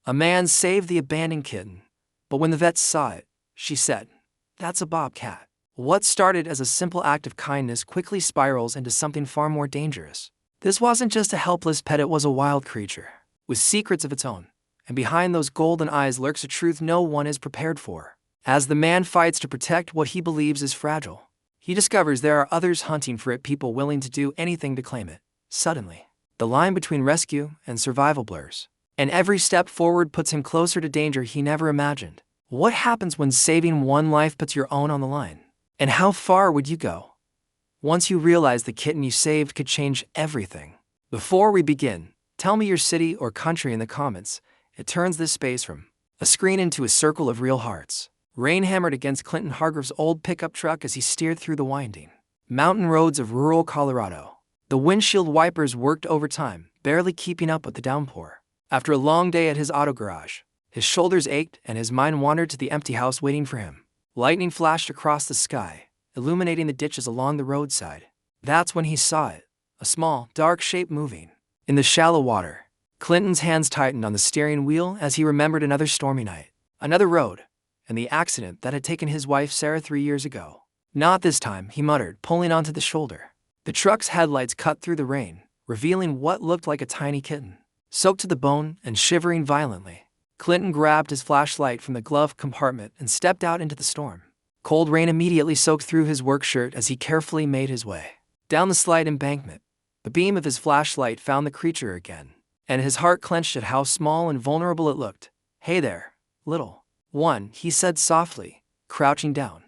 A man saved the abandoned kitten, but when the vet saw it, she said, "That's a bobcat." What started as a simple act of kindness quickly spirals into something far more dangerous. This wasn't just a helpless pet, it was a wild creature, with secrets of its own, and behind those golden eyes lurks a truth no one is prepared for. As the man fights to protect what he believes is fragile, he discovers there are others hunting for it, people willing to do anything to claim it. Suddenly, the line between rescue and survival blurs, and every step forward puts him closer to danger he never imagined. What happens when saving one life puts your own on the line? And how far would you go once you realize the kitten you saved could change everything? Before we begin, tell me your city or country in the comments. It turns this space from a screen into a circle of real hearts. Rain hammered against Clinton Hargrove's old pickup truck as he steered through the winding mountain roads of rural Colorado. The windshield wipers worked overtime, barely keeping up with the downpour. After a long day at his auto garage, his shoulders ached and his mind wandered to the empty house waiting for him. Lightning flashed across the sky, illuminating the ditches along the roadside. That's when he saw it, a small, dark shape moving in the shallow water. Clinton's hands tightened on the steering wheel as he remembered another stormy night, another road, and the accident that had taken his wife Sarah 3 years ago. "Not this time," he muttered, pulling onto the shoulder. The truck's headlights cut through the rain, revealing what looked like a tiny kitten, soaked to the bone and shivering violently. Clinton grabbed his flashlight from the glove compartment and stepped out into the storm. Cold rain immediately soaked through his work shirt as he carefully made his way down the slight embankment. The beam of his flashlight found the creature again, and his heart clenched at how small and vulnerable it looked. "Hey there, little one," he said softly, crouching down.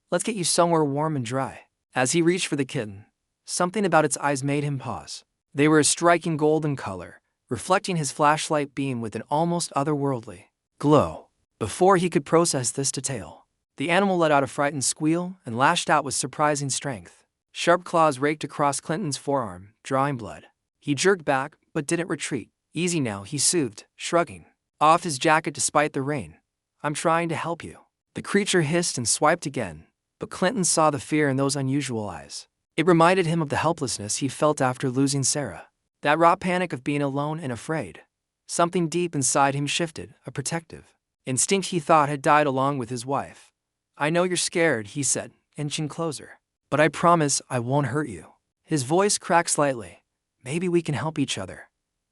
"Let's get you somewhere warm and dry." As he reached for the kitten, something about its eyes made him pause. They were a striking golden color, reflecting his flashlight beam with an almost otherworldly glow. Before he could process this detail, the animal let out a frightened squeal and lashed out with surprising strength. Sharp claws raked across Clinton's forearm, drawing blood. He jerked back, but didn't retreat. "Easy now," he soothed, shrugging off his jacket despite the rain. "I'm trying to help you." The creature hissed and swiped again, but Clinton saw the fear in those unusual eyes. It reminded him of the helplessness he felt after losing Sarah. That raw panic of being alone and afraid. Something deep inside him shifted, a protective instinct he thought had died along with his wife. "I know you're scared," he said, inching closer, "but I promise I won't hurt you." His voice cracked slightly. "Maybe we can help each other."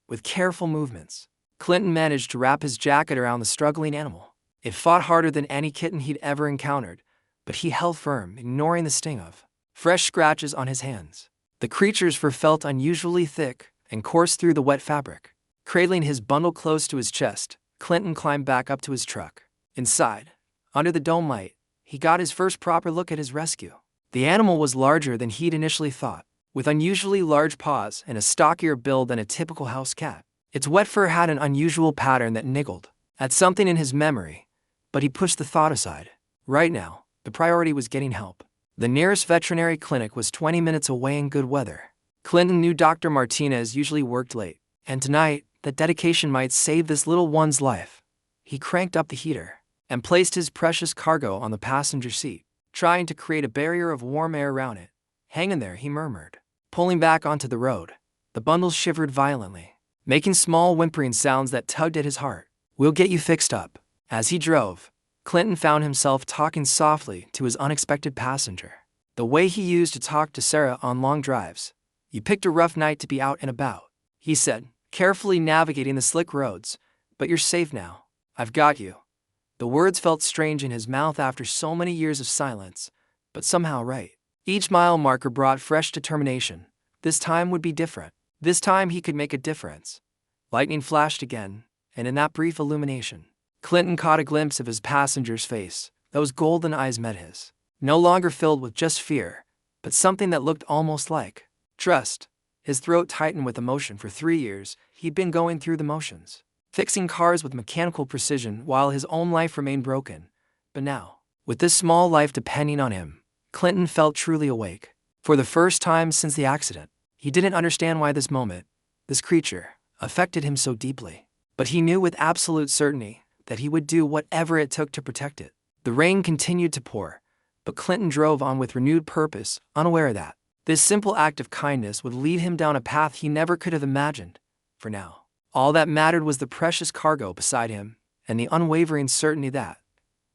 With careful movements, Clinton managed to wrap his jacket around the struggling animal. It fought harder than any kitten he'd ever encountered, but he held firm, ignoring the sting of fresh scratches on his hands. The creature's fur felt unusually thick and coursed through the wet fabric. Cradling his bundle close to his chest, Clinton climbed back up to his truck. Inside, under the dome light, he got his first proper look at his rescue. The animal was larger than he'd initially thought, with unusually large paws and a stockier build than a typical house cat. Its wet fur had an unusual pattern that niggled at something in his memory, but he pushed the thought aside. Right now, the priority was getting help. The nearest veterinary clinic was 20 minutes away in good weather. Clinton knew Dr. Martinez usually worked late, and tonight, that dedication might save this little one's life. He cranked up the heater and placed his precious cargo on the passenger seat, trying to create a barrier of warm air around it. "Hang in there," he murmured. Pulling back onto the road, the bundle shivered violently, making small whimpering sounds that tugged at his heart. "We'll get you fixed up." As he drove, Clinton found himself talking softly to his unexpected passenger, the way he used to talk to Sarah on long drives. "You picked a rough night to be out and about," he said, carefully navigating the slick roads, "but you're safe now. I've got you." The words felt strange in his mouth after so many years of silence, but somehow right. Each mile marker brought fresh determination. This time would be different. This time he could make a difference. Lightning flashed again, and in that brief illumination, Clinton caught a glimpse of his passenger's face. Those golden eyes met his, no longer filled with just fear, but something that looked almost like trust. His throat tightened with emotion. For 3 years, he'd been going through the motions, fixing cars with mechanical precision while his own life remained broken. But now, with this small life depending on him, Clinton felt truly awake. For the first time since the accident, he didn't understand why this moment, this creature, affected him so deeply. But he knew with absolute certainty that he would do whatever it took to protect it. The rain continued to pour, but Clinton drove on with renewed purpose, unaware that this simple act of kindness would lead him down a path he never could have imagined. For now, All that mattered was the precious cargo beside him and the unwavering certainty that,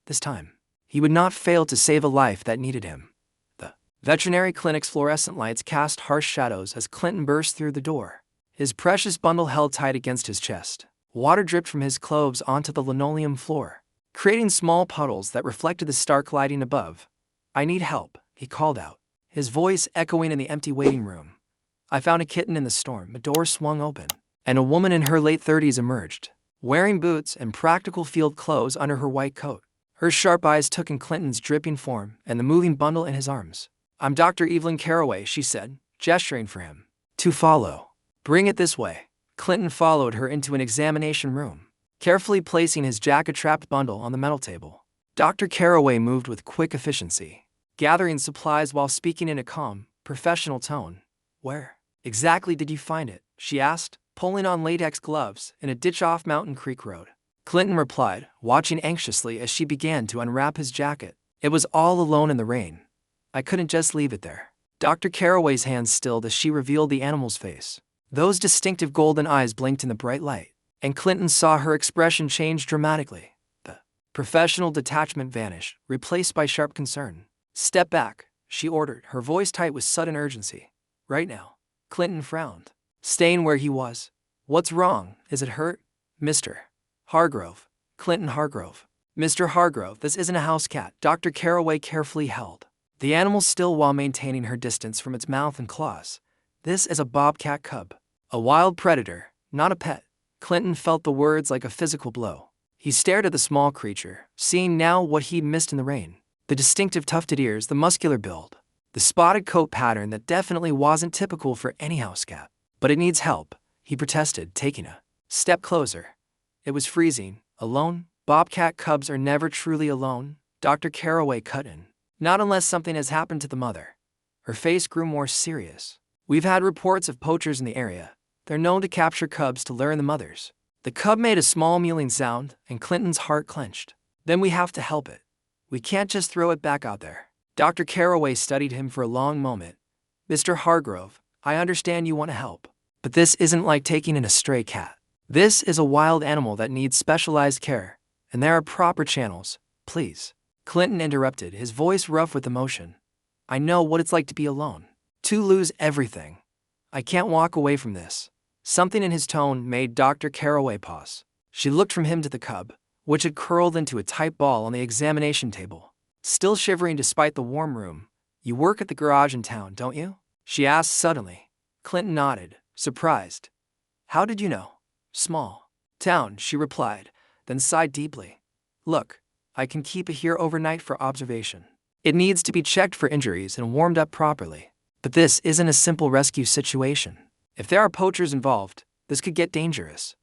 this time, he would not fail to save a life that needed him. The veterinary clinic's fluorescent lights cast harsh shadows as Clinton burst through the door, his precious bundle held tight against his chest. Water dripped from his clothes onto the linoleum floor, creating small puddles that reflected the stark lighting above. "I need help," he called out, his voice echoing in the empty waiting room. "I found a kitten in the storm." A door swung open, and a woman in her late 30s emerged, wearing boots and practical field clothes under her white coat. Her sharp eyes took in Clinton's dripping form and the moving bundle in his arms. "I'm Dr. Evelyn Carraway," she said, gesturing for him to follow. "Bring it this way." Clinton followed her into an examination room, carefully placing his jacket-trapped bundle on the metal table. Dr. Carraway moved with quick efficiency, gathering supplies while speaking in a calm, professional tone. "Where exactly did you find it?" she asked, pulling on latex gloves in a ditch off Mountain Creek Road. Clinton replied, watching anxiously as she began to unwrap his jacket. "It was all alone in the rain. I couldn't just leave it there." Dr. Carraway's hands stilled as she revealed the animal's face. Those distinctive golden eyes blinked in the bright light, and Clinton saw her expression change dramatically. The professional detachment vanished, replaced by sharp concern. "Step back," she ordered, her voice tight with sudden urgency. "Right now." Clinton frowned, staying where he was. "What's wrong? Is it hurt?" "Mr. Hargrove." "Clinton Hargrove." "Mr. Hargrove, this isn't a house cat." Dr. Carraway carefully held the animal still while maintaining her distance from its mouth and claws. "This is a bobcat cub. A wild predator, not a pet." Clinton felt the words like a physical blow. He stared at the small creature, seeing now what he'd missed in the rain. The distinctive tufted ears, the muscular build, the spotted coat pattern that definitely wasn't typical for any house cat. "But it needs help," he protested, taking a step closer. "It was freezing. Alone?" "Bobcat cubs are never truly alone," Dr. Carraway cut in. "Not unless something has happened to the mother." Her face grew more serious. "We've had reports of poachers in the area. They're known to capture cubs to lure in the mothers." The cub made a small mewling sound, and Clinton's heart clenched. "Then we have to help it. We can't just throw it back out there." Dr. Carraway studied him for a long moment. "Mr. Hargrove, I understand you want to help, but this isn't like taking in a stray cat. This is a wild animal that needs specialized care, and there are proper channels." "Please," Clinton interrupted, his voice rough with emotion. "I know what it's like to be alone, to lose everything. I can't walk away from this." Something in his tone made Dr. Carraway pause. She looked from him to the cub, which had curled into a tight ball on the examination table, still shivering despite the warm room. "You work at the garage in town, don't you?" she asked suddenly. Clinton nodded, surprised. "How did you know?" "Small town," she replied, then sighed deeply. "Look, I can keep it here overnight for observation. It needs to be checked for injuries and warmed up properly. But this isn't a simple rescue situation. If there are poachers involved, this could get dangerous."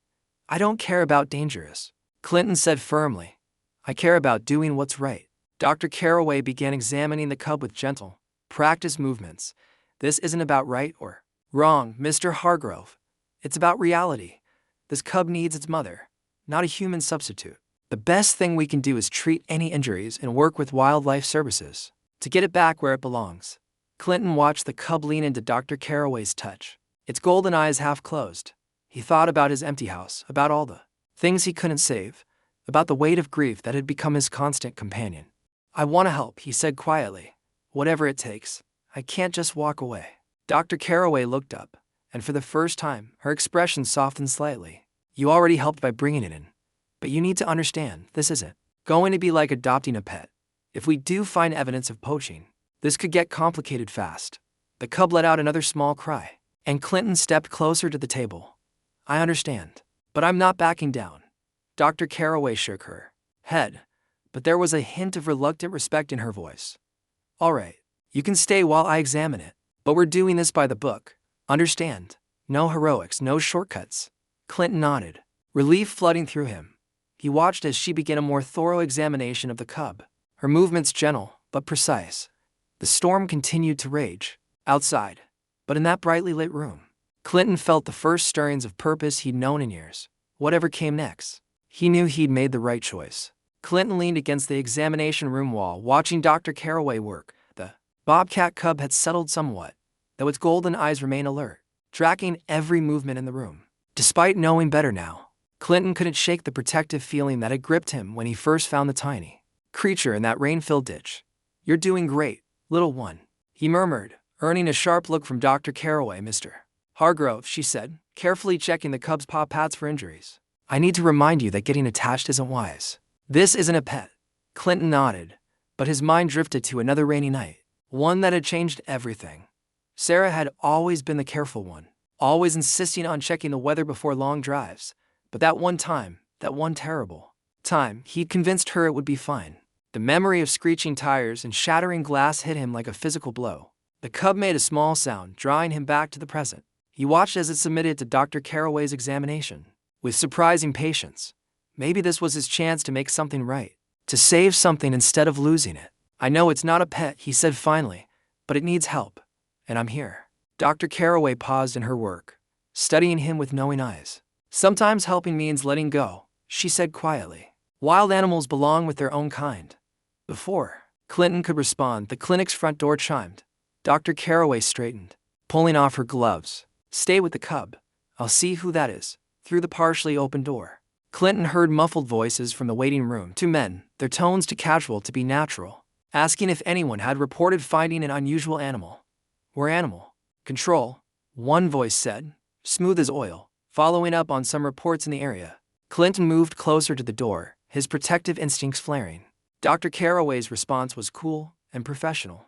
"I don't care about dangerous," Clinton said firmly. "I care about doing what's right." Dr. Carraway began examining the cub with gentle, practiced movements. "This isn't about right or wrong, Mr. Hargrove. It's about reality. This cub needs its mother, not a human substitute. The best thing we can do is treat any injuries and work with wildlife services to get it back where it belongs." Clinton watched the cub lean into Dr. Carraway's touch, its golden eyes half closed. He thought about his empty house, about all the things he couldn't save, about the weight of grief that had become his constant companion. "I want to help," he said quietly. "Whatever it takes. I can't just walk away." Dr. Carraway looked up, and for the first time, her expression softened slightly. "You already helped by bringing it in. But you need to understand, this isn't going to be like adopting a pet. If we do find evidence of poaching, this could get complicated fast." The cub let out another small cry, and Clinton stepped closer to the table. "I understand, but I'm not backing down." Dr. Carraway shook her head, but there was a hint of reluctant respect in her voice. "All right, you can stay while I examine it, but we're doing this by the book. Understand? No heroics, no shortcuts." Clinton nodded, relief flooding through him. He watched as she began a more thorough examination of the cub, her movements gentle but precise. The storm continued to rage outside, but in that brightly lit room, Clinton felt the first stirrings of purpose he'd known in years. Whatever came next, he knew he'd made the right choice. Clinton leaned against the examination room wall, watching Dr. Carraway work. The bobcat cub had settled somewhat, though its golden eyes remained alert, tracking every movement in the room. Despite knowing better now, Clinton couldn't shake the protective feeling that had gripped him when he first found the tiny creature in that rain-filled ditch. "You're doing great, little one," he murmured, earning a sharp look from Dr. Carraway. "Mr. Hargrove," she said, carefully checking the cub's paw pads for injuries. "I need to remind you that getting attached isn't wise. This isn't a pet." Clinton nodded, but his mind drifted to another rainy night, one that had changed everything. Sarah had always been the careful one, always insisting on checking the weather before long drives. But that one time, that one terrible time, he'd convinced her it would be fine. The memory of screeching tires and shattering glass hit him like a physical blow. The cub made a small sound, drawing him back to the present. He watched as it submitted to Dr. Carraway's examination, with surprising patience. Maybe this was his chance to make something right, to save something instead of losing it. "I know it's not a pet," he said finally, "but it needs help, and I'm here." Dr. Carraway paused in her work, studying him with knowing eyes. "Sometimes helping means letting go," she said quietly. "Wild animals belong with their own kind." Before Clinton could respond, the clinic's front door chimed. Dr. Carraway straightened, pulling off her gloves. "Stay with the cub. I'll see who that is." Through the partially open door, Clinton heard muffled voices from the waiting room. Two men, their tones too casual to be natural, asking if anyone had reported finding an unusual animal. "We're animal control," one voice said, smooth as oil, following up on some reports in the area. Clinton moved closer to the door, his protective instincts flaring. Dr. Carraway's response was cool and professional.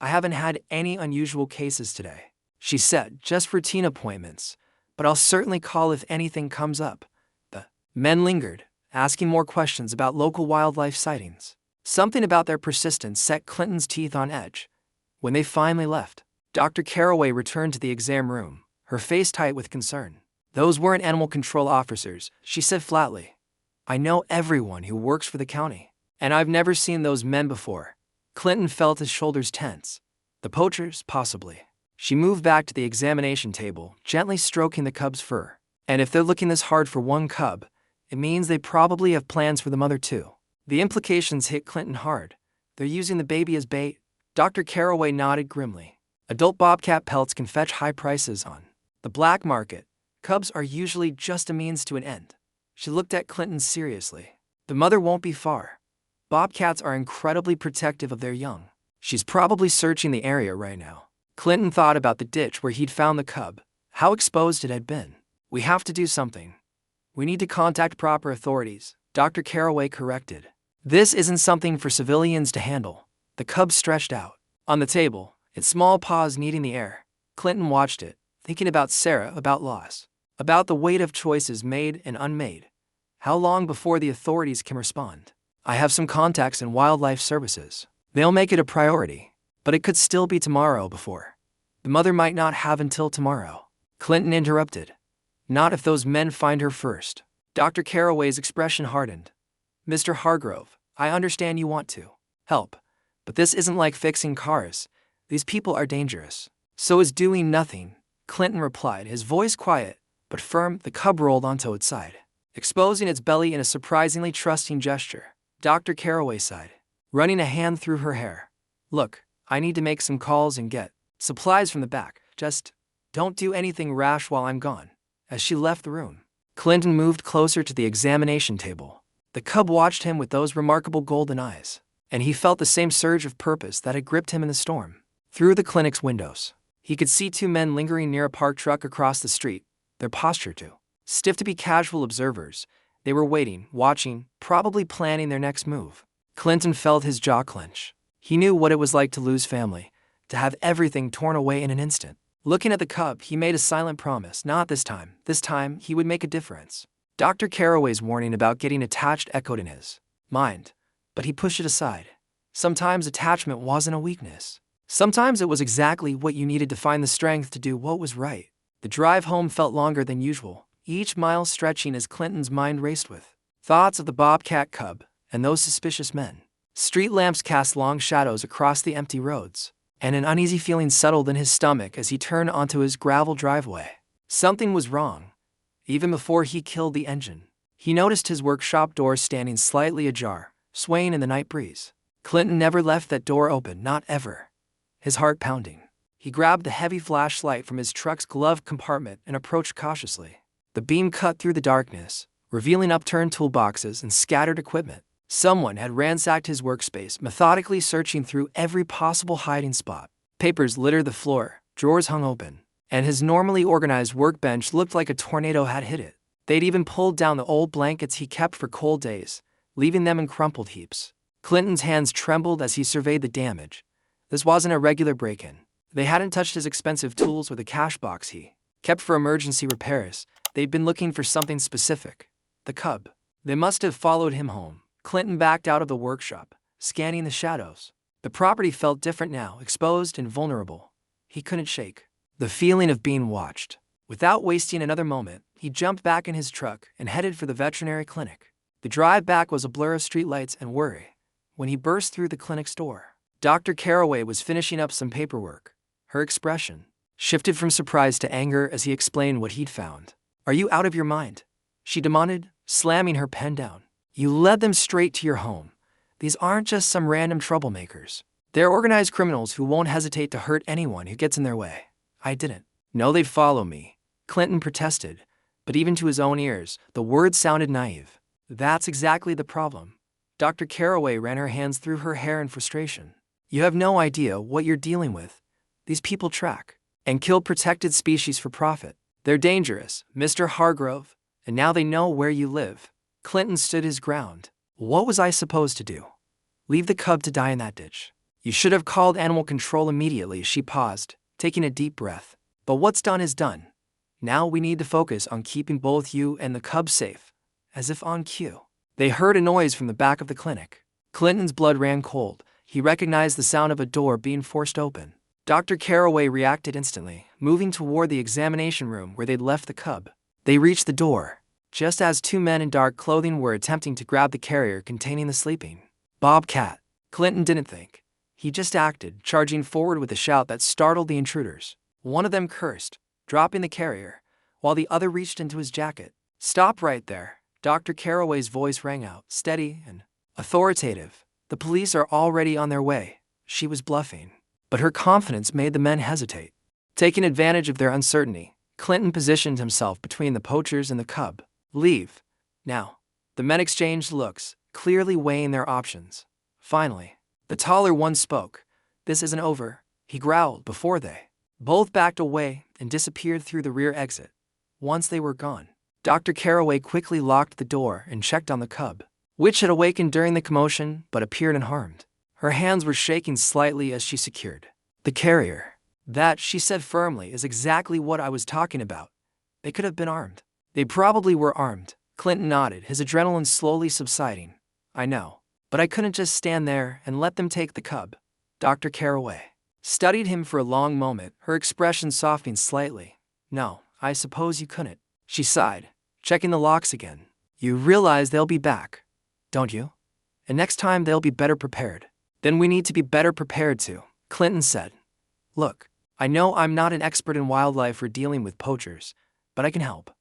"I haven't had any unusual cases today," she said, "just routine appointments, but I'll certainly call if anything comes up." The men lingered, asking more questions about local wildlife sightings. Something about their persistence set Clinton's teeth on edge. When they finally left, Dr. Carraway returned to the exam room, her face tight with concern. "Those weren't animal control officers," she said flatly. "I know everyone who works for the county, and I've never seen those men before." Clinton felt his shoulders tense. "The poachers, possibly." She moved back to the examination table, gently stroking the cub's fur. "And if they're looking this hard for one cub, it means they probably have plans for the mother too." The implications hit Clinton hard. "They're using the baby as bait?" Dr. Carraway nodded grimly. "Adult bobcat pelts can fetch high prices on the black market. Cubs are usually just a means to an end." She looked at Clinton seriously. "The mother won't be far. Bobcats are incredibly protective of their young. She's probably searching the area right now." Clinton thought about the ditch where he'd found the cub, how exposed it had been. "We have to do something. We need to contact proper authorities," Dr. Carraway corrected. "This isn't something for civilians to handle." The cub stretched out on the table, its small paws kneading the air. Clinton watched it, thinking about Sarah, about loss, about the weight of choices made and unmade. How long before the authorities can respond? "I have some contacts in wildlife services. They'll make it a priority, but it could still be tomorrow before." "The mother might not have until tomorrow," Clinton interrupted. "Not if those men find her first." Dr. Carraway's expression hardened. "Mr. Hargrove, I understand you want to help, but this isn't like fixing cars. These people are dangerous." "So is doing nothing," Clinton replied, his voice quiet but firm. The cub rolled onto its side, exposing its belly in a surprisingly trusting gesture. Dr. Carraway sighed, running a hand through her hair. "Look, I need to make some calls and get supplies from the back. Just don't do anything rash while I'm gone." As she left the room, Clinton moved closer to the examination table. The cub watched him with those remarkable golden eyes, and he felt the same surge of purpose that had gripped him in the storm. Through the clinic's windows, he could see two men lingering near a parked truck across the street, their posture too stiff to be casual observers. They were waiting, watching, probably planning their next move. Clinton felt his jaw clench. He knew what it was like to lose family, to have everything torn away in an instant. Looking at the cub, he made a silent promise. Not this time. This time, he would make a difference. Dr. Carraway's warning about getting attached echoed in his mind, but he pushed it aside. Sometimes attachment wasn't a weakness. Sometimes it was exactly what you needed to find the strength to do what was right. The drive home felt longer than usual, each mile stretching as Clinton's mind raced with thoughts of the bobcat cub and those suspicious men. Street lamps cast long shadows across the empty roads, and an uneasy feeling settled in his stomach as he turned onto his gravel driveway. Something was wrong. Even before he killed the engine, he noticed his workshop door standing slightly ajar, swaying in the night breeze. Clinton never left that door open, not ever. His heart pounding, he grabbed the heavy flashlight from his truck's glove compartment and approached cautiously. The beam cut through the darkness, revealing upturned toolboxes and scattered equipment. Someone had ransacked his workspace, methodically searching through every possible hiding spot. Papers littered the floor, drawers hung open, and his normally organized workbench looked like a tornado had hit it. They'd even pulled down the old blankets he kept for cold days, leaving them in crumpled heaps. Clinton's hands trembled as he surveyed the damage. This wasn't a regular break-in. They hadn't touched his expensive tools or the cash box he kept for emergency repairs. They'd been looking for something specific. The cub. They must have followed him home. Clinton backed out of the workshop, scanning the shadows. The property felt different now, exposed and vulnerable. He couldn't shake the feeling of being watched. Without wasting another moment, he jumped back in his truck and headed for the veterinary clinic. The drive back was a blur of streetlights and worry when he burst through the clinic's door. Dr. Caraway was finishing up some paperwork. Her expression shifted from surprise to anger as he explained what he'd found. "Are you out of your mind?" she demanded, slamming her pen down. "You led them straight to your home. These aren't just some random troublemakers. They're organized criminals who won't hesitate to hurt anyone who gets in their way." "I didn't know they'd follow me," Clinton protested, but even to his own ears, the words sounded naive. "That's exactly the problem." Dr. Caraway ran her hands through her hair in frustration. "You have no idea what you're dealing with. These people track and kill protected species for profit. They're dangerous, Mr. Hargrove, and now they know where you live." Clinton stood his ground. "What was I supposed to do? Leave the cub to die in that ditch?" "You should have called animal control immediately." She paused, taking a deep breath. "But what's done is done. Now we need to focus on keeping both you and the cub safe." As if on cue, they heard a noise from the back of the clinic. Clinton's blood ran cold. He recognized the sound of a door being forced open. Dr. Caraway reacted instantly, moving toward the examination room where they'd left the cub. They reached the door just as two men in dark clothing were attempting to grab the carrier containing the sleeping BOBCAT. Clinton didn't think. He just acted, charging forward with a shout that startled the intruders. One of them cursed, dropping the carrier, while the other reached into his jacket. "Stop right there." Dr. Caraway's voice rang out, steady and authoritative. "The police are already on their way." She was bluffing, but her confidence made the men hesitate. Taking advantage of their uncertainty, Clinton positioned himself between the poachers and the cub. "Leave now." The men exchanged looks, clearly weighing their options. Finally, the taller one spoke. "This isn't over," he growled before they both backed away and disappeared through the rear exit. Once they were gone, Dr. Caraway quickly locked the door and checked on the cub, which had awakened during the commotion but appeared unharmed. Her hands were shaking slightly as she secured the carrier. "That," she said firmly, "is exactly what I was talking about. They could have been armed." "They probably were armed." Clinton nodded, his adrenaline slowly subsiding. "I know, but I couldn't just stand there and let them take the cub." Dr. Caraway studied him for a long moment, her expression softening slightly. "No, I suppose you couldn't." She sighed, checking the locks again. "You realize they'll be back, don't you? And next time they'll be better prepared." "Then we need to be better prepared too," Clinton said. "Look, I know I'm not an expert in wildlife or dealing with poachers, but I can help.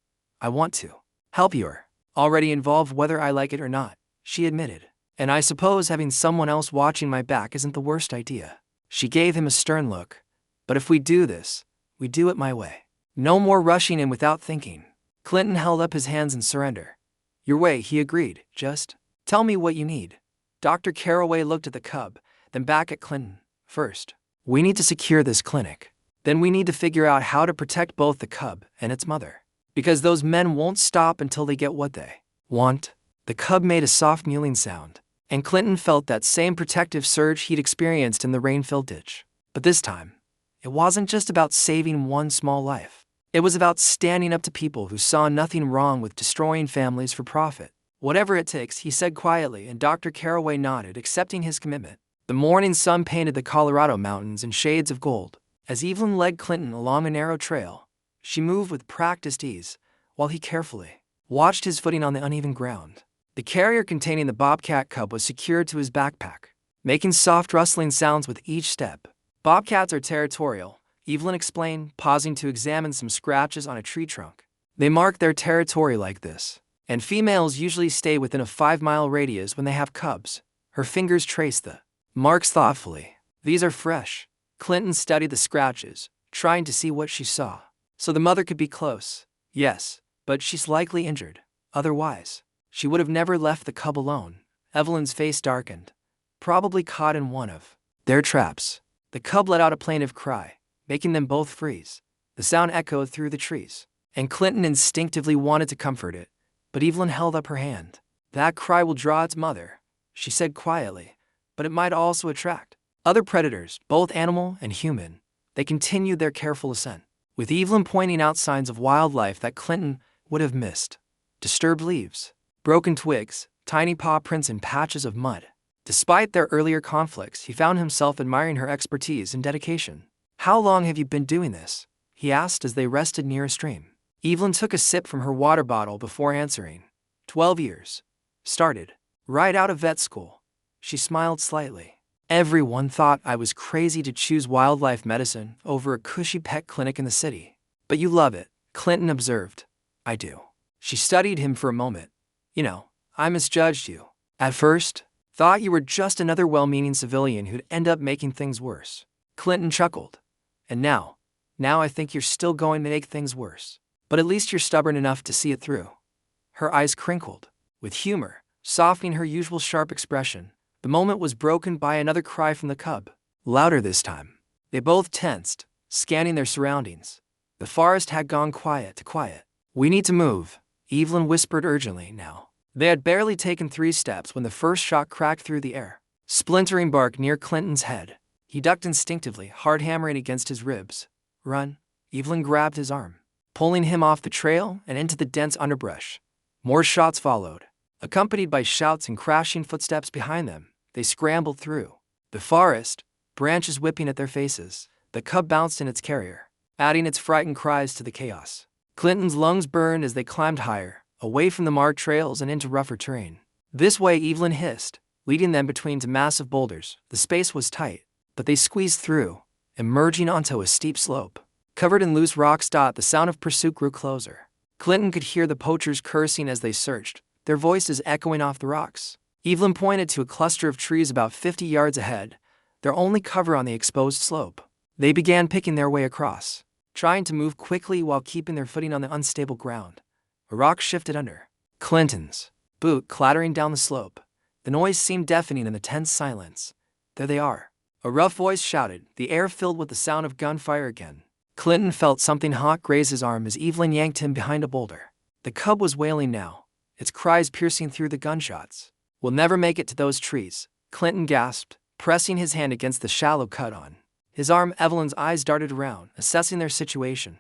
I want to help. You're already involved whether I like it or not," she admitted. "And I suppose having someone else watching my back isn't the worst idea." She gave him a stern look. "But if we do this, we do it my way. No more rushing in without thinking." Clinton held up his hands in surrender. "Your way," he agreed. "Just tell me what you need." Dr. Caraway looked at the cub, then back at Clinton. "First, we need to secure this clinic. Then we need to figure out how to protect both the cub and its mother. Because those men won't stop until they get what they want." The cub made a soft mewling sound, and Clinton felt that same protective surge he'd experienced in the rain-filled ditch. But this time, it wasn't just about saving one small life. It was about standing up to people who saw nothing wrong with destroying families for profit. "Whatever it takes," he said quietly, and Dr. Caraway nodded, accepting his commitment. The morning sun painted the Colorado mountains in shades of gold. As Evelyn led Clinton along a narrow trail, she moved with practiced ease, while he carefully watched his footing on the uneven ground. The carrier containing the BOBCAT cub was secured to his backpack, making soft rustling sounds with each step. "BOBCATs are territorial," Evelyn explained, pausing to examine some scratches on a tree trunk. "They mark their territory like this, and females usually stay within a 5-mile radius when they have cubs." Her fingers traced the marks thoughtfully. "These are fresh." Clinton studied the scratches, trying to see what she saw. "So the mother could be close." "Yes, but she's likely injured. Otherwise, she would have never left the cub alone. Evelyn's face darkened. Probably caught in one of their traps. The cub let out a plaintive cry, making them both freeze. The sound echoed through the trees, and Clinton instinctively wanted to comfort it, but Evelyn held up her hand. That cry will draw its mother, she said quietly, but it might also attract other predators, both animal and human. They continued their careful ascent, with Evelyn pointing out signs of wildlife that Clinton would have missed. Disturbed leaves, broken twigs, tiny paw prints in patches of mud. Despite their earlier conflicts, he found himself admiring her expertise and dedication. "How long have you been doing this?" he asked as they rested near a stream. Evelyn took a sip from her water bottle before answering. 12 years. Started right out of vet school. She smiled slightly. Everyone thought I was crazy to choose wildlife medicine over a cushy pet clinic in the city. But you love it, Clinton observed. I do. She studied him for a moment. You know, I misjudged you. At first, thought you were just another well-meaning civilian who'd end up making things worse. Clinton chuckled. And now I think you're still going to make things worse. But at least you're stubborn enough to see it through. Her eyes crinkled, with humor, softening her usual sharp expression. The moment was broken by another cry from the cub. Louder this time. They both tensed, scanning their surroundings. The forest had gone quiet to quiet. We need to move, Evelyn whispered urgently now. They had barely taken 3 steps when the first shot cracked through the air, splintering bark near Clinton's head. He ducked instinctively, hard hammering against his ribs. Run. Evelyn grabbed his arm, pulling him off the trail and into the dense underbrush. More shots followed, accompanied by shouts and crashing footsteps behind them. They scrambled through the forest, branches whipping at their faces. The cub bounced in its carrier, adding its frightened cries to the chaos. Clinton's lungs burned as they climbed higher, away from the marked trails and into rougher terrain. This way, Evelyn hissed, leading them between two massive boulders. The space was tight, but they squeezed through, emerging onto a steep slope. Covered in loose rocks, the sound of pursuit grew closer. Clinton could hear the poachers cursing as they searched, their voices echoing off the rocks. Evelyn pointed to a cluster of trees about 50 yards ahead, their only cover on the exposed slope. They began picking their way across, trying to move quickly while keeping their footing on the unstable ground. A rock shifted under Clinton's boot, clattering down the slope. The noise seemed deafening in the tense silence. There they are, a rough voice shouted, the air filled with the sound of gunfire again. Clinton felt something hot graze his arm as Evelyn yanked him behind a boulder. The cub was wailing now, its cries piercing through the gunshots. We'll never make it to those trees, Clinton gasped, pressing his hand against the shallow cut on his arm. Evelyn's eyes darted around, assessing their situation.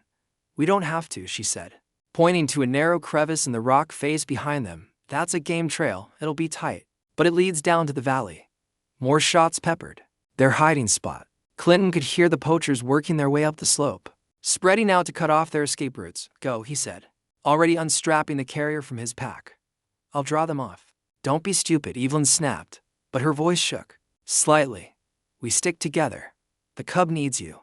We don't have to, she said, pointing to a narrow crevice in the rock face behind them. That's a game trail, it'll be tight, but it leads down to the valley. More shots peppered their hiding spot. Clinton could hear the poachers working their way up the slope, spreading out to cut off their escape routes. Go, he said, already unstrapping the carrier from his pack. I'll draw them off. Don't be stupid, Evelyn snapped, but her voice shook slightly. We stick together. The cub needs you.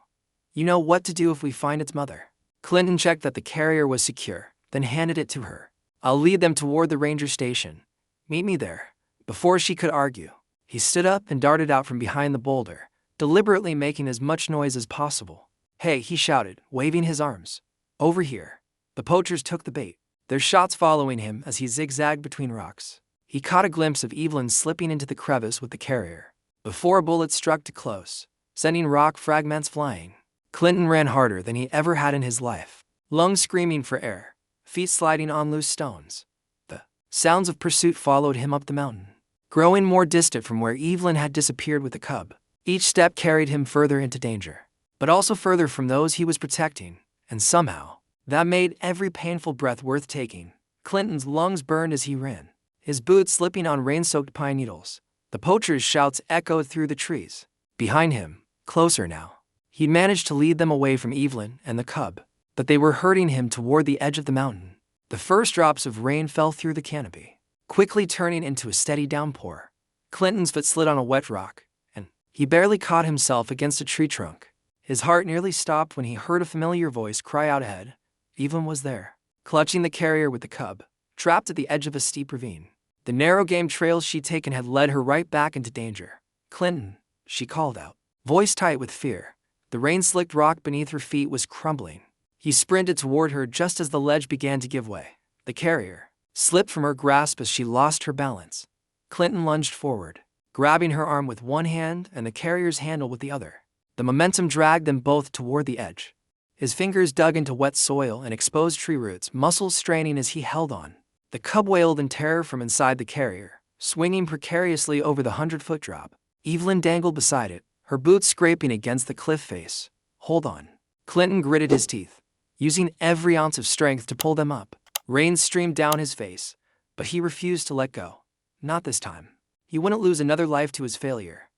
You know what to do if we find its mother. Clinton checked that the carrier was secure, then handed it to her. I'll lead them toward the ranger station. Meet me there. Before she could argue, he stood up and darted out from behind the boulder, deliberately making as much noise as possible. Hey, he shouted, waving his arms. Over here. The poachers took the bait, their shots following him as he zigzagged between rocks. He caught a glimpse of Evelyn slipping into the crevice with the carrier, before a bullet struck too close, sending rock fragments flying. Clinton ran harder than he ever had in his life, lungs screaming for air, feet sliding on loose stones. The sounds of pursuit followed him up the mountain, growing more distant from where Evelyn had disappeared with the cub. Each step carried him further into danger, but also further from those he was protecting, and somehow, that made every painful breath worth taking. Clinton's lungs burned as he ran, his boots slipping on rain-soaked pine needles. The poachers' shouts echoed through the trees. Behind him, closer now. He'd managed to lead them away from Evelyn and the cub, but they were herding him toward the edge of the mountain. The first drops of rain fell through the canopy, quickly turning into a steady downpour. Clinton's foot slid on a wet rock, and he barely caught himself against a tree trunk. His heart nearly stopped when he heard a familiar voice cry out ahead. Evelyn was there, clutching the carrier with the cub, trapped at the edge of a steep ravine. The narrow game trails she'd taken had led her right back into danger. Clinton, she called out, voice tight with fear. The rain-slicked rock beneath her feet was crumbling. He sprinted toward her just as the ledge began to give way. The carrier slipped from her grasp as she lost her balance. Clinton lunged forward, grabbing her arm with one hand and the carrier's handle with the other. The momentum dragged them both toward the edge. His fingers dug into wet soil and exposed tree roots, muscles straining as he held on. The cub wailed in terror from inside the carrier, swinging precariously over the 100-foot drop. Evelyn dangled beside it, her boots scraping against the cliff face. Hold on. Clinton gritted his teeth, using every ounce of strength to pull them up. Rain streamed down his face, but he refused to let go. Not this time. He wouldn't lose another life to his failure.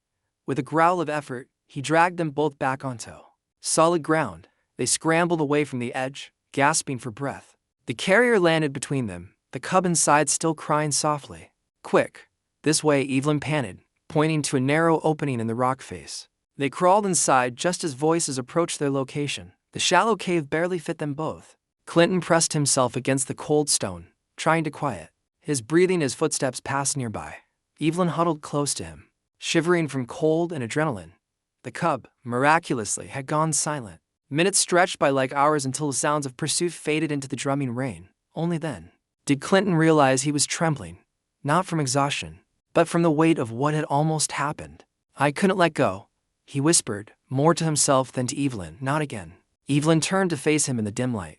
With a growl of effort, he dragged them both back onto solid ground. They scrambled away from the edge, gasping for breath. The carrier landed between them, the cub inside still crying softly. Quick, this way, Evelyn panted, pointing to a narrow opening in the rock face. They crawled inside just as voices approached their location. The shallow cave barely fit them both. Clinton pressed himself against the cold stone, trying to quiet his breathing as footsteps passed nearby. Evelyn huddled close to him, shivering from cold and adrenaline. The cub, miraculously, had gone silent. Minutes stretched by like hours until the sounds of pursuit faded into the drumming rain. Only then did Clinton realize he was trembling, not from exhaustion, but from the weight of what had almost happened. I couldn't let go, he whispered, more to himself than to Evelyn. Not again. Evelyn turned to face him in the dim light.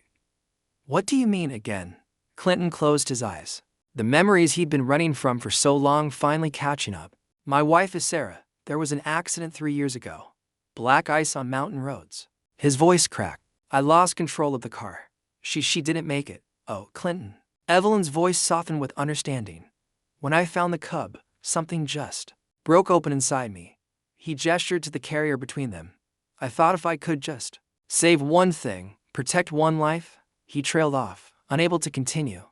What do you mean again? Clinton closed his eyes. The memories he'd been running from for so long finally catching up. My wife is Sarah. There was an accident 3 years ago. Black ice on mountain roads. His voice cracked. I lost control of the car. She didn't make it. Oh, Clinton. Evelyn's voice softened with understanding. When I found the cub, something just broke open inside me. He gestured to the carrier between them. I thought if I could just save one thing, protect one life. He trailed off, unable to continue.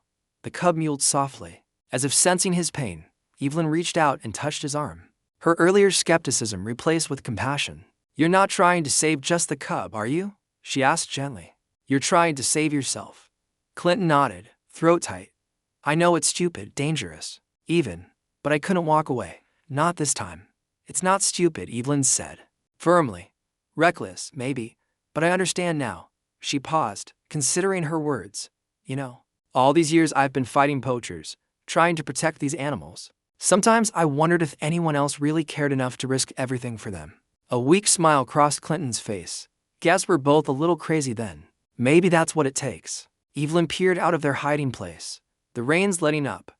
The cub mewed softly. As if sensing his pain, Evelyn reached out and touched his arm. Her earlier skepticism replaced with compassion. You're not trying to save just the cub, are you? She asked gently. You're trying to save yourself. Clinton nodded, throat tight. I know it's stupid, dangerous, even, but I couldn't walk away. Not this time. It's not stupid, Evelyn said, firmly. Reckless, maybe, but I understand now. She paused, considering her words. You know, all these years I've been fighting poachers, trying to protect these animals. Sometimes I wondered if anyone else really cared enough to risk everything for them. A weak smile crossed Clinton's face. Guess we're both a little crazy then. Maybe that's what it takes. Evelyn peered out of their hiding place. The rain's letting up,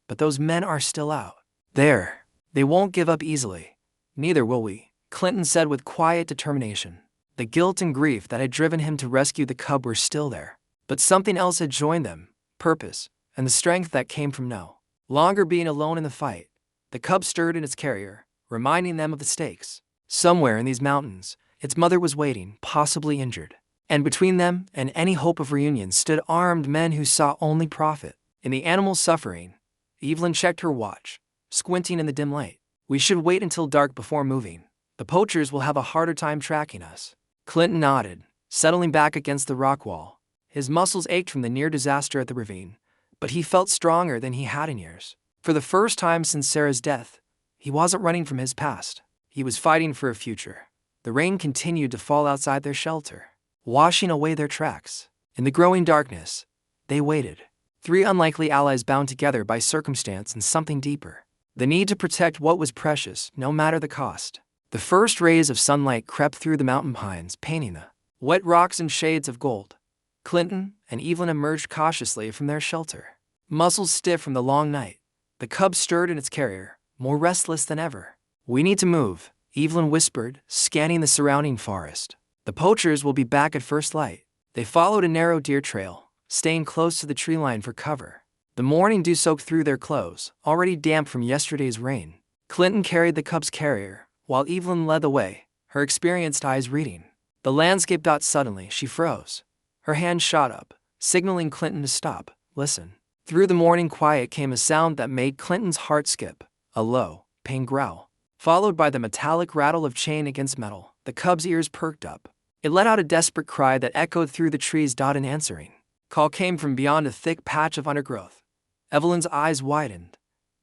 but those men are still out there. They won't give up easily. Neither will we, Clinton said with quiet determination. The guilt and grief that had driven him to rescue the cub were still there. But something else had joined them, purpose, and the strength that came from no longer being alone in the fight. The cub stirred in its carrier, reminding them of the stakes. Somewhere in these mountains, its mother was waiting, possibly injured. And between them and any hope of reunion stood armed men who saw only profit in the animal's suffering. Evelyn checked her watch, squinting in the dim light. We should wait until dark before moving. The poachers will have a harder time tracking us. Clinton nodded, settling back against the rock wall. His muscles ached from the near disaster at the ravine, but he felt stronger than he had in years. For the first time since Sarah's death, he wasn't running from his past. He was fighting for a future. The rain continued to fall outside their shelter, washing away their tracks. In the growing darkness, they waited. 3 unlikely allies bound together by circumstance and something deeper. The need to protect what was precious, no matter the cost. The first rays of sunlight crept through the mountain pines, painting the wet rocks in shades of gold. Clinton and Evelyn emerged cautiously from their shelter, muscles stiff from the long night. The cub stirred in its carrier, more restless than ever. We need to move, Evelyn whispered, scanning the surrounding forest. The poachers will be back at first light. They followed a narrow deer trail, staying close to the tree line for cover. The morning dew soaked through their clothes, already damp from yesterday's rain. Clinton carried the cub's carrier, while Evelyn led the way, her experienced eyes reading. The landscape dot suddenly, she froze. Her hand shot up, signaling Clinton to stop. Listen. Through the morning quiet came a sound that made Clinton's heart skip, a low, pained growl, followed by the metallic rattle of chain against metal. The cub's ears perked up. It let out a desperate cry that echoed through the trees. In answering call came from beyond a thick patch of undergrowth. Evelyn's eyes widened.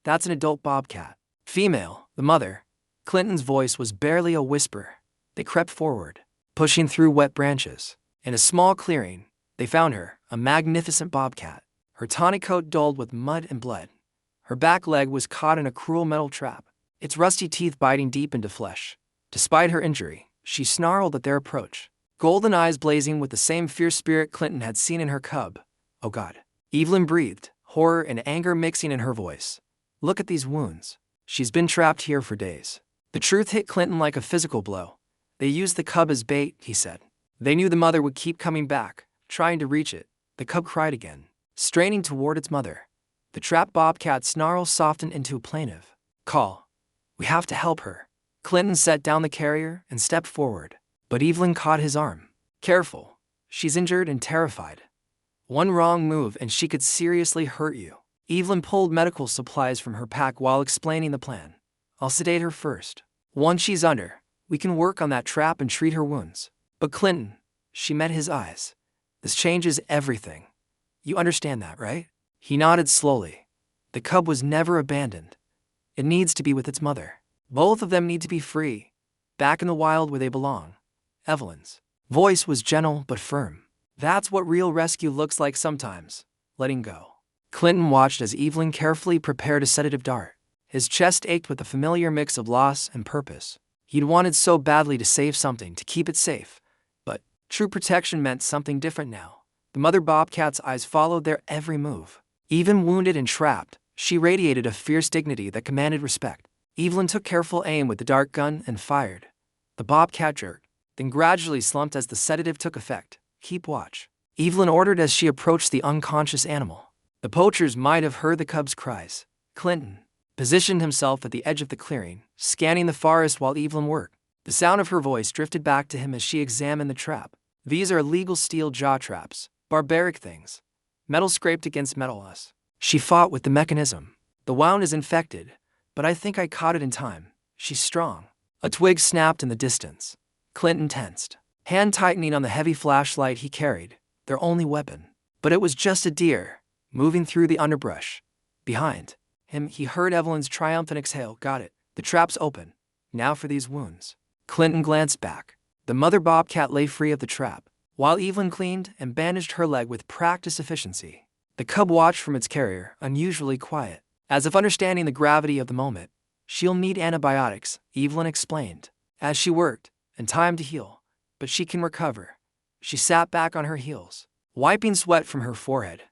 That's an adult bobcat. Female, the mother. Clinton's voice was barely a whisper. They crept forward, pushing through wet branches. In a small clearing, They found her, a magnificent bobcat, her tawny coat dulled with mud and blood. Her back leg was caught in a cruel metal trap, its rusty teeth biting deep into flesh. Despite her injury, she snarled at their approach, golden eyes blazing with the same fierce spirit Clinton had seen in her cub. "Oh God." Evelyn breathed, horror and anger mixing in her voice. "Look at these wounds. She's been trapped here for days." The truth hit Clinton like a physical blow. "They used the cub as bait," he said. "They knew the mother would keep coming back, trying to reach it." The cub cried again, straining toward its mother. The trapped bobcat snarl softened into a plaintive call. "We have to help her." Clinton set down the carrier and stepped forward, but Evelyn caught his arm. "Careful. She's injured and terrified. One wrong move and she could seriously hurt you." Evelyn pulled medical supplies from her pack while explaining the plan. "I'll sedate her first. Once she's under, we can work on that trap and treat her wounds." "But Clinton," she met his eyes, "this changes everything. You understand that, right?" He nodded slowly. "The cub was never abandoned. It needs to be with its mother. Both of them need to be free, back in the wild where they belong." Evelyn's voice was gentle but firm. "That's what real rescue looks like sometimes, letting go." Clinton watched as Evelyn carefully prepared a sedative dart. His chest ached with the familiar mix of loss and purpose. He'd wanted so badly to save something, to keep it safe. But true protection meant something different now. The mother bobcat's eyes followed their every move. Even wounded and trapped, she radiated a fierce dignity that commanded respect. Evelyn took careful aim with the dart gun and fired. The bobcat jerked, then gradually slumped as the sedative took effect. "Keep watch," Evelyn ordered as she approached the unconscious animal. The poachers might have heard the cub's cries. Clinton positioned himself at the edge of the clearing, scanning the forest while Evelyn worked. The sound of her voice drifted back to him as she examined the trap. "These are illegal steel jaw traps, barbaric things. Metal scraped against metal us." She fought with the mechanism. "The wound is infected, but I think I caught it in time. She's strong." A twig snapped in the distance. Clinton tensed, hand tightening on the heavy flashlight he carried, their only weapon. But it was just a deer, moving through the underbrush. Behind him, he heard Evelyn's triumphant exhale. "Got it. The trap's open. Now for these wounds." Clinton glanced back. The mother bobcat lay free of the trap, while Evelyn cleaned and bandaged her leg with practiced efficiency. The cub watched from its carrier, unusually quiet, as if understanding the gravity of the moment. "She'll need antibiotics," Evelyn explained, as she worked, "and time to heal. But she can recover." She sat back on her heels, wiping sweat from her forehead.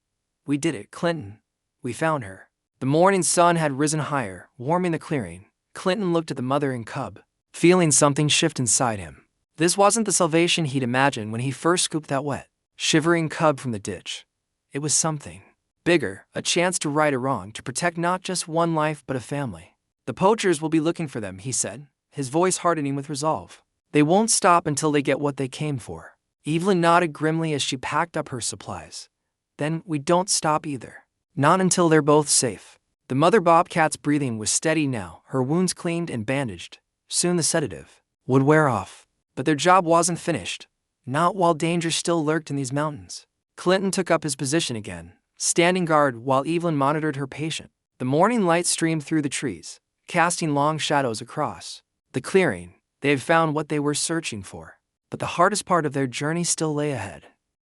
"We did it, Clinton. We found her." The morning sun had risen higher, warming the clearing. Clinton looked at the mother and cub, feeling something shift inside him. This wasn't the salvation he'd imagined when he first scooped that wet, shivering cub from the ditch. It was something bigger, a chance to right a wrong, to protect not just one life but a family. "The poachers will be looking for them," he said, his voice hardening with resolve. "They won't stop until they get what they came for." Evelyn nodded grimly as she packed up her supplies. "Then we don't stop either. Not until they're both safe." The mother bobcat's breathing was steady now, her wounds cleaned and bandaged. Soon the sedative would wear off. But their job wasn't finished. Not while danger still lurked in these mountains. Clinton took up his position again, standing guard while Evelyn monitored her patient. The morning light streamed through the trees, casting long shadows across the clearing. They had found what they were searching for. But the hardest part of their journey still lay ahead.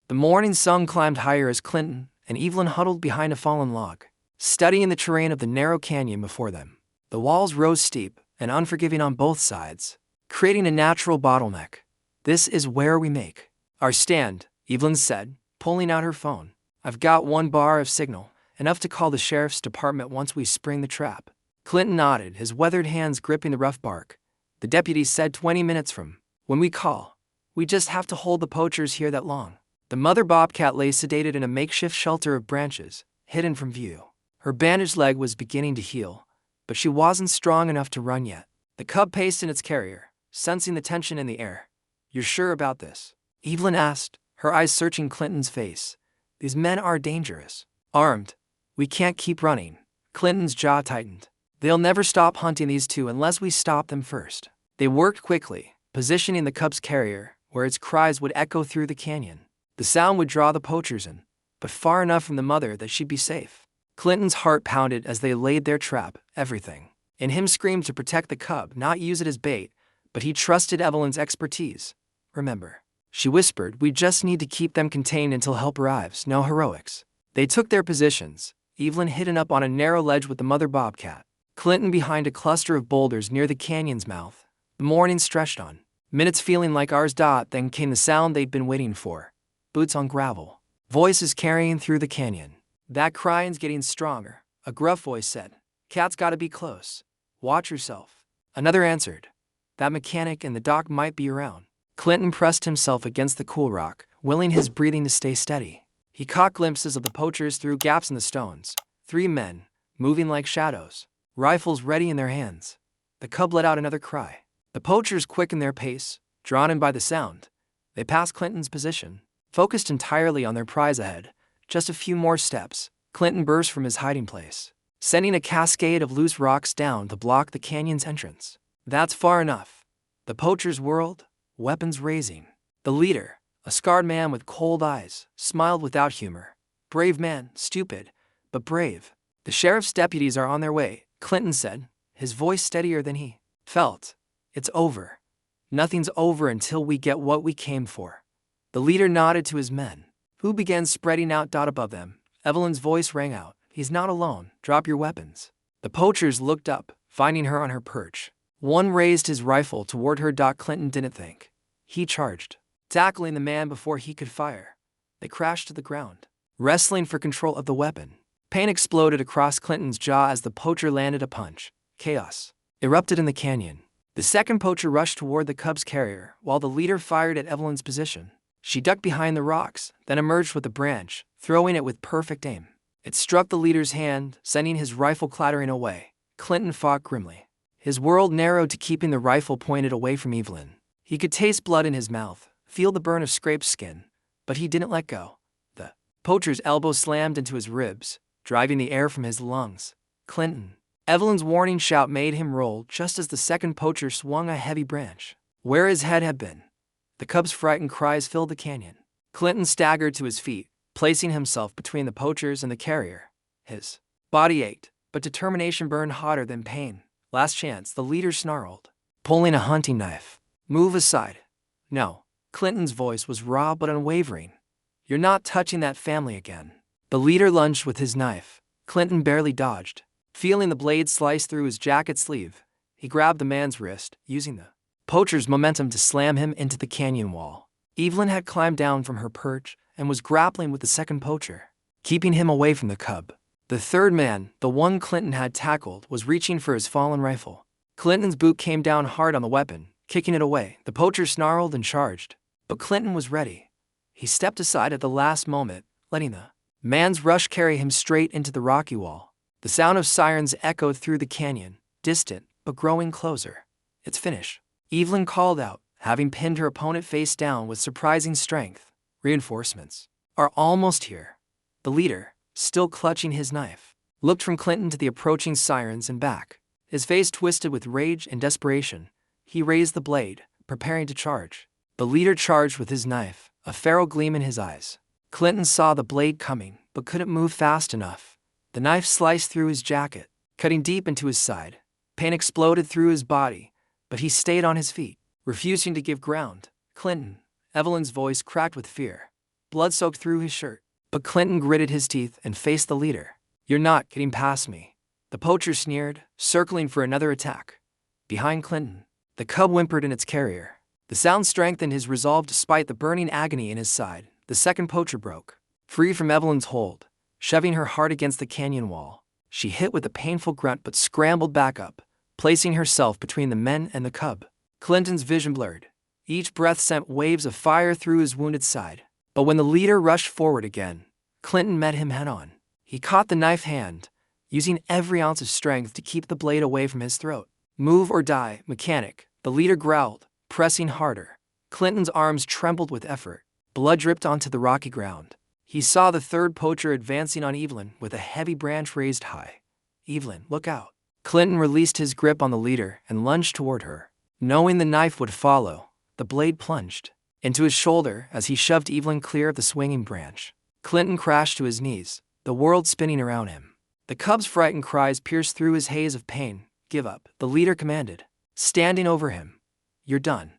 The morning sun climbed higher as Clinton and Evelyn huddled behind a fallen log, studying the terrain of the narrow canyon before them. The walls rose steep and unforgiving on both sides, creating a natural bottleneck. "This is where we make our stand," Evelyn said, pulling out her phone. "I've got 1 bar of signal, enough to call the sheriff's department once we spring the trap." Clinton nodded, his weathered hands gripping the rough bark. "The deputy said 20 minutes from when we call. We just have to hold the poachers here that long." The mother bobcat lay sedated in a makeshift shelter of branches, hidden from view. Her bandaged leg was beginning to heal, but she wasn't strong enough to run yet. The cub paced in its carrier, sensing the tension in the air. "You're sure about this?" Evelyn asked, her eyes searching Clinton's face. "These men are dangerous. Armed. We can't keep running." Clinton's jaw tightened. "They'll never stop hunting these two unless we stop them first." They worked quickly, positioning the cub's carrier where its cries would echo through the canyon. The sound would draw the poachers in, but far enough from the mother that she'd be safe. Clinton's heart pounded as they laid their trap, everything in him screamed to protect the cub, not use it as bait, but he trusted Evelyn's expertise. "Remember, She whispered, "We just need to keep them contained until help arrives, no heroics." They took their positions, Evelyn hidden up on a narrow ledge with the mother bobcat, Clinton behind a cluster of boulders near the canyon's mouth. The morning stretched on, minutes feeling like hours. Then came the sound they'd been waiting for. Boots on gravel. Voices carrying through the canyon. "That crying's getting stronger," a gruff voice said. "Cat's gotta be close. Watch yourself." Another answered. "That mechanic and the doc might be around." Clinton pressed himself against the cool rock, willing his breathing to stay steady. He caught glimpses of the poachers through gaps in the stones. 3 men, moving like shadows, rifles ready in their hands. The cub let out another cry. The poachers quickened their pace, drawn in by the sound. They passed Clinton's position, focused entirely on their prize ahead. Just a few more steps, Clinton burst from his hiding place, sending a cascade of loose rocks down to block the canyon's entrance. That's far enough. The poachers whirled, weapons raising. The leader, a scarred man with cold eyes, smiled without humor. "Brave man, stupid, but brave." "The sheriff's deputies are on their way," Clinton said, his voice steadier than he felt. "It's over. Nothing's over until we get what we came for." The leader nodded to his men, who began spreading out. Above them, Evelyn's voice rang out, "He's not alone. Drop your weapons." The poachers looked up, finding her on her perch. One raised his rifle toward her. Clinton didn't think. He charged, tackling the man before he could fire. They crashed to the ground, wrestling for control of the weapon. Pain exploded across Clinton's jaw as the poacher landed a punch. Chaos erupted in the canyon. The second poacher rushed toward the cub's carrier, while the leader fired at Evelyn's position. She ducked behind the rocks, then emerged with a branch, throwing it with perfect aim. It struck the leader's hand, sending his rifle clattering away. Clinton fought grimly. His world narrowed to keeping the rifle pointed away from Evelyn. He could taste blood in his mouth, feel the burn of scraped skin, but he didn't let go. The poacher's elbow slammed into his ribs, driving the air from his lungs. "Clinton." Evelyn's warning shout made him roll just as the second poacher swung a heavy branch, where his head had been. The cub's frightened cries filled the canyon. Clinton staggered to his feet, placing himself between the poachers and the carrier. His body ached, but determination burned hotter than pain. "Last chance," the leader snarled, pulling a hunting knife. "Move aside." "No." Clinton's voice was raw but unwavering. "You're not touching that family again." The leader lunged with his knife. Clinton barely dodged. Feeling the blade slice through his jacket sleeve, he grabbed the man's wrist, using the poacher's momentum to slam him into the canyon wall. Evelyn had climbed down from her perch and was grappling with the second poacher, keeping him away from the cub. The third man, the one Clinton had tackled, was reaching for his fallen rifle. Clinton's boot came down hard on the weapon, kicking it away. The poacher snarled and charged, but Clinton was ready. He stepped aside at the last moment, letting the man's rush carry him straight into the rocky wall. The sound of sirens echoed through the canyon, distant but growing closer. "It's finished," Evelyn called out, having pinned her opponent face down with surprising strength. "Reinforcements are almost here." The leader, still clutching his knife, looked from Clinton to the approaching sirens and back. His face twisted with rage and desperation. He raised the blade, preparing to charge. The leader charged with his knife, a feral gleam in his eyes. Clinton saw the blade coming, but couldn't move fast enough. The knife sliced through his jacket, cutting deep into his side. Pain exploded through his body, but he stayed on his feet, refusing to give ground. "Clinton." Evelyn's voice cracked with fear. Blood soaked through his shirt, but Clinton gritted his teeth and faced the leader. "You're not getting past me." The poacher sneered, circling for another attack. Behind Clinton, the cub whimpered in its carrier. The sound strengthened his resolve despite the burning agony in his side. The second poacher broke free from Evelyn's hold, shoving her hard against the canyon wall. She hit with a painful grunt but scrambled back up, placing herself between the men and the cub. Clinton's vision blurred. Each breath sent waves of fire through his wounded side. But when the leader rushed forward again, Clinton met him head-on. He caught the knife hand, using every ounce of strength to keep the blade away from his throat. "Move or die, mechanic," the leader growled, pressing harder. Clinton's arms trembled with effort. Blood dripped onto the rocky ground. He saw the third poacher advancing on Evelyn with a heavy branch raised high. "Evelyn, look out." Clinton released his grip on the leader and lunged toward her. Knowing the knife would follow, the blade plunged into his shoulder as he shoved Evelyn clear of the swinging branch. Clinton crashed to his knees, the world spinning around him. The cub's frightened cries pierced through his haze of pain. "Give up," the leader commanded, standing over him. "You're done."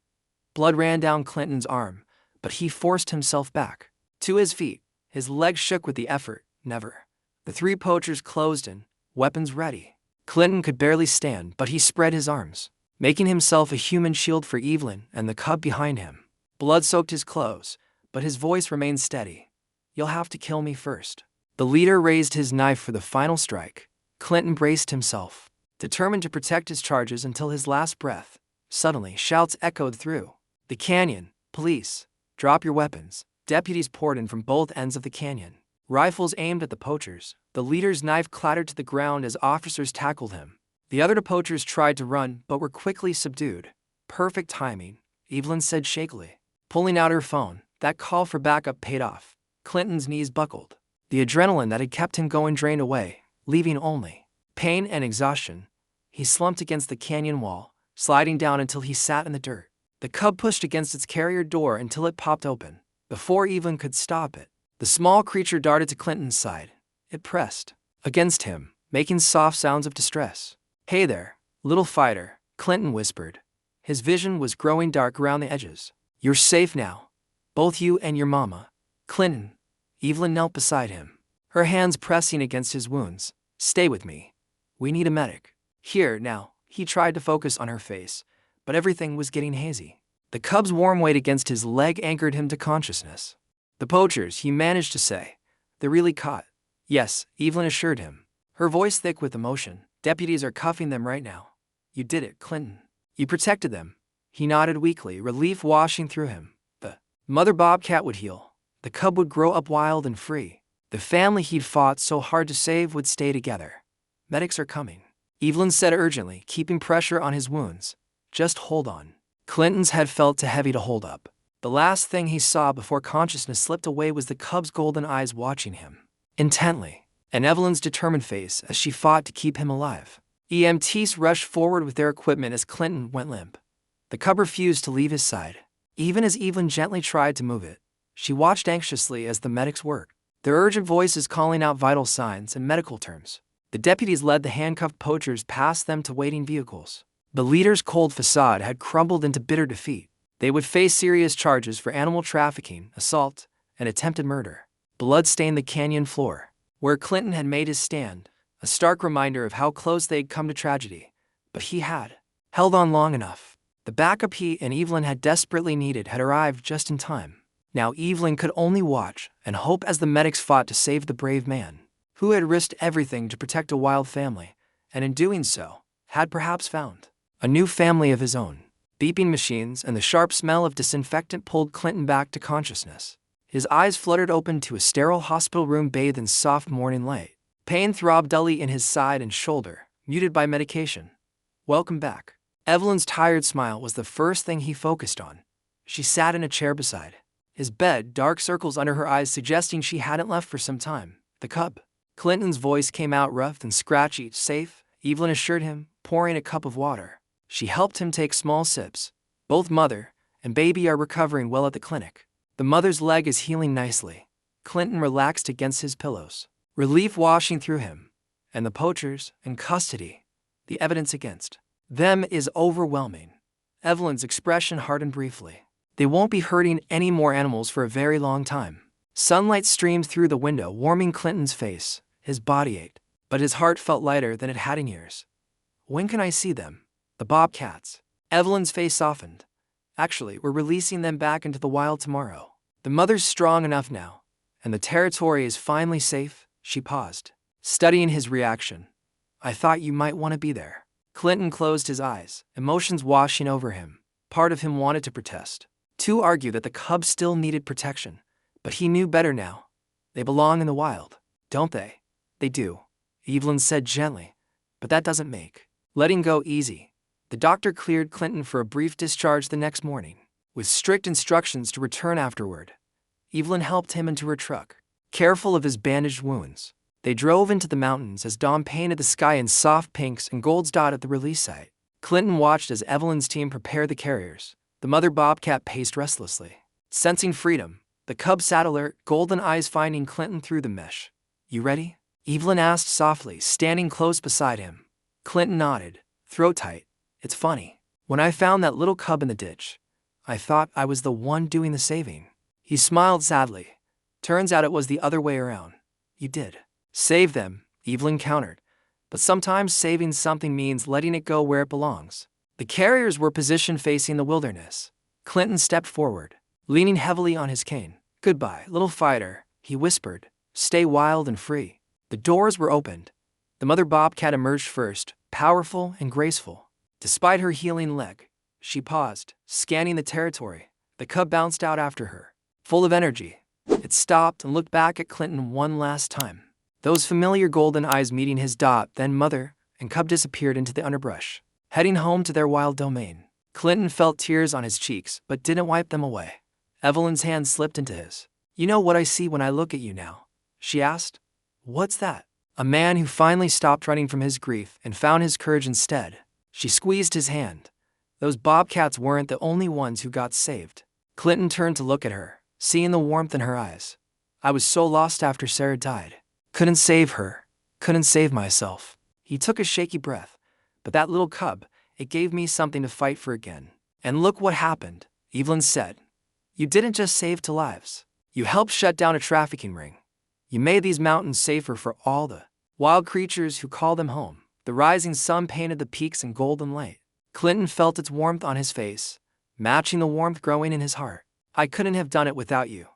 Blood ran down Clinton's arm, but he forced himself back. To his feet, his legs shook with the effort. Never. The three poachers closed in, weapons ready. Clinton could barely stand, but he spread his arms, making himself a human shield for Evelyn and the cub behind him. Blood soaked his clothes, but his voice remained steady. You'll have to kill me first. The leader raised his knife for the final strike. Clinton braced himself, determined to protect his charges until his last breath. Suddenly, shouts echoed through the canyon. Police, drop your weapons. Deputies poured in from both ends of the canyon, rifles aimed at the poachers. The leader's knife clattered to the ground as officers tackled him. The other poachers tried to run but were quickly subdued. Perfect timing, Evelyn said shakily, pulling out her phone. That call for backup paid off. Clinton's knees buckled. The adrenaline that had kept him going drained away, leaving only pain and exhaustion. He slumped against the canyon wall, sliding down until he sat in the dirt. The cub pushed against its carrier door until it popped open. Before Evelyn could stop it, the small creature darted to Clinton's side. It pressed against him, making soft sounds of distress. Hey there, little fighter, Clinton whispered. His vision was growing dark around the edges. You're safe now, both you and your mama. Clinton. Evelyn knelt beside him, her hands pressing against his wounds. Stay with me. We need a medic. Here, now. He tried to focus on her face, but everything was getting hazy. The cub's warm weight against his leg anchored him to consciousness. The poachers, he managed to say. They're really caught. Yes, Evelyn assured him, her voice thick with emotion. Deputies are cuffing them right now. You did it, Clinton. You protected them. He nodded weakly, relief washing through him. The mother bobcat would heal. The cub would grow up wild and free. The family he'd fought so hard to save would stay together. Medics are coming, Evelyn said urgently, keeping pressure on his wounds. Just hold on. Clinton's head felt too heavy to hold up. The last thing he saw before consciousness slipped away was the cub's golden eyes watching him intently, and Evelyn's determined face as she fought to keep him alive. EMTs rushed forward with their equipment as Clinton went limp. The cub refused to leave his side. Even as Evelyn gently tried to move it, she watched anxiously as the medics worked, their urgent voices calling out vital signs and medical terms. The deputies led the handcuffed poachers past them to waiting vehicles. The leader's cold facade had crumbled into bitter defeat. They would face serious charges for animal trafficking, assault, and attempted murder. Blood stained the canyon floor, where Clinton had made his stand, a stark reminder of how close they'd come to tragedy. But he had held on long enough. The backup he and Evelyn had desperately needed had arrived just in time. Now Evelyn could only watch and hope as the medics fought to save the brave man, who had risked everything to protect a wild family, and in doing so, had perhaps found a new family of his own. Beeping machines and the sharp smell of disinfectant pulled Clinton back to consciousness. His eyes fluttered open to a sterile hospital room bathed in soft morning light. Pain throbbed dully in his side and shoulder, muted by medication. Welcome back. Evelyn's tired smile was the first thing he focused on. She sat in a chair beside his bed, dark circles under her eyes suggesting she hadn't left for some time. The cub. Clinton's voice came out rough and scratchy. Safe, Evelyn assured him, pouring a cup of water. She helped him take small sips. Both mother and baby are recovering well at the clinic. The mother's leg is healing nicely. Clinton relaxed against his pillows, relief washing through him. And the poachers in custody. The evidence against them is overwhelming. Evelyn's expression hardened briefly. They won't be hurting any more animals for a very long time. Sunlight streamed through the window, warming Clinton's face. His body ached, but his heart felt lighter than it had in years. When can I see them? The bobcats. Evelyn's face softened. Actually, we're releasing them back into the wild tomorrow. The mother's strong enough now, and the territory is finally safe. She paused, studying his reaction. I thought you might want to be there. Clinton closed his eyes, emotions washing over him. Part of him wanted to protest, to argue that the cub still needed protection, but he knew better now. They belong in the wild, don't they? They do, Evelyn said gently, but that doesn't make letting go easy. The doctor cleared Clinton for a brief discharge the next morning, with strict instructions to return afterward. Evelyn helped him into her truck, careful of his bandaged wounds. They drove into the mountains as dawn painted the sky in soft pinks and golds dotted the release site. Clinton watched as Evelyn's team prepared the carriers. The mother bobcat paced restlessly, sensing freedom. The cub sat alert, golden eyes finding Clinton through the mesh. You ready? Evelyn asked softly, standing close beside him. Clinton nodded, throat tight. It's funny. When I found that little cub in the ditch, I thought I was the one doing the saving. He smiled sadly. Turns out it was the other way around. You did. Save them, Evelyn countered. But sometimes saving something means letting it go where it belongs. The carriers were positioned facing the wilderness. Clinton stepped forward, leaning heavily on his cane. Goodbye, little fighter, he whispered. Stay wild and free. The doors were opened. The mother bobcat emerged first, powerful and graceful. Despite her healing leg, she paused, scanning the territory. The cub bounced out after her, full of energy. It stopped and looked back at Clinton one last time. Those familiar golden eyes meeting his dot, then mother and cub disappeared into the underbrush, heading home to their wild domain. Clinton felt tears on his cheeks, but didn't wipe them away. Evelyn's hand slipped into his. You know what I see when I look at you now? She asked. What's that? A man who finally stopped running from his grief and found his courage instead. She squeezed his hand. Those bobcats weren't the only ones who got saved. Clinton turned to look at her, seeing the warmth in her eyes. I was so lost after Sarah died. Couldn't save her. Couldn't save myself. He took a shaky breath. But that little cub, it gave me something to fight for again. And look what happened, Evelyn said. You didn't just save 2 lives. You helped shut down a trafficking ring. You made these mountains safer for all the wild creatures who call them home. The rising sun painted the peaks in golden light. Clinton felt its warmth on his face, matching the warmth growing in his heart. I couldn't have done it without you.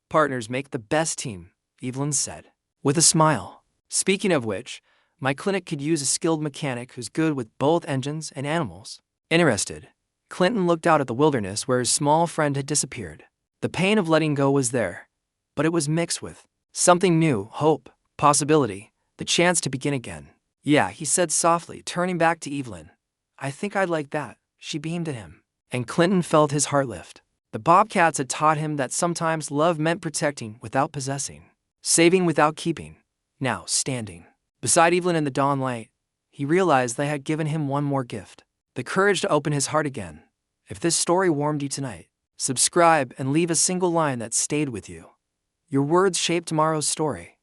Partners make the best team, Evelyn said, with a smile. Speaking of which, my clinic could use a skilled mechanic who's good with both engines and animals. Interested, Clinton looked out at the wilderness where his small friend had disappeared. The pain of letting go was there, but it was mixed with something new, hope, possibility, the chance to begin again. Yeah, he said softly, turning back to Evelyn. I think I'd like that, she beamed at him. And Clinton felt his heart lift. The bobcats had taught him that sometimes love meant protecting without possessing, saving without keeping. Now, standing beside Evelyn in the dawn light, he realized they had given him one more gift. The courage to open his heart again. If this story warmed you tonight, subscribe and leave a single line that stayed with you. Your words shape tomorrow's story.